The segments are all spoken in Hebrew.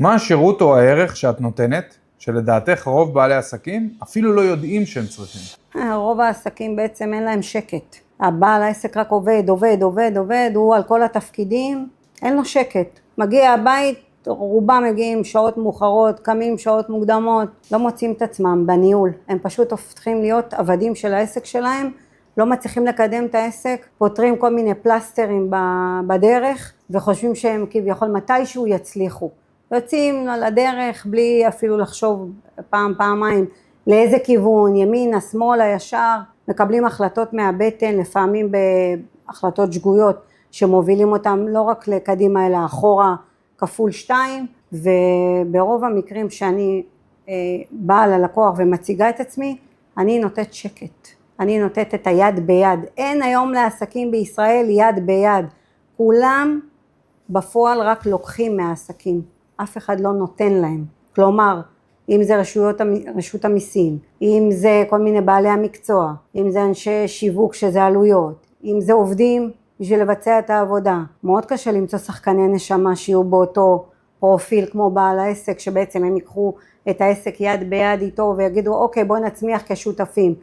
מה השירות או הערך שאת נותנת, שלדעתך רוב בעלי עסקים אפילו לא יודעים שהם צריכים? רוב העסקים בעצם אין להם שקט. הבעל העסק רק עובד, הוא על כל התפקידים, אין לו שקט. מגיע הבית, רובם מגיעים שעות מאוחרות, קמים שעות מוקדמות, לא מוצאים את עצמם בניהול. הם פשוט הופכים להיות עבדים של העסק שלהם, לא מצליחים לקדם את העסק, פותרים כל מיני פלסטרים בדרך, וחושבים שהם כביכול מתישהו יצליחו. יוצאים לדרך בלי אפילו לחשוב פעמיים לאיזה כיוון, ימינה, שמאלה, ישר, מקבלים החלטות מהבטן, לפעמים בהחלטות שגויות שמובילים אותם לא רק לקדימה אלא אחורה כפול 2, וברוב המקרים שאני באה ללקוח ומציגה את עצמי, אני נותנת שקט, אני נותנת את היד ביד. אין היום לעסקים בישראל יד ביד, כולם בפועל רק לוקחים מהעסקים, אף אחד לא נותן להם. כלומר, אם זה רשות המיסים, אם זה כל מיני בעלי המקצוע, אם זה אנשי שיווק שזה עלויות, אם זה עובדים בשביל לבצע את העבודה. מאוד קשה למצוא שחקני נשמה שיהיו באותו פרופיל כמו בעל העסק, שבעצם הם ייקחו את העסק יד ביד איתו ויגידו אוקיי בוא נצמיח כשותפים.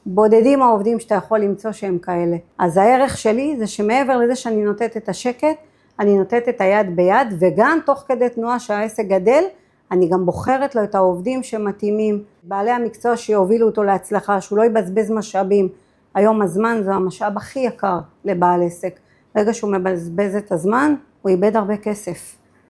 בודדים העובדים שאתה יכול למצוא שהם כאלה. אז הערך שלי זה שמעבר לזה שאני נותנת את השקט, אני נותנת את היד ביד, וגם תוך כדי תנועה שהעסק גדל, אני גם בוחרת לו את העובדים שמתאימים, בעלי המקצוע שיובילו אותו להצלחה, שהוא לא יבזבז משאבים. היום הזמן זה המשאב הכי יקר לבעל עסק. ברגע שהוא מבזבז את הזמן, הוא איבד הרבה כסף.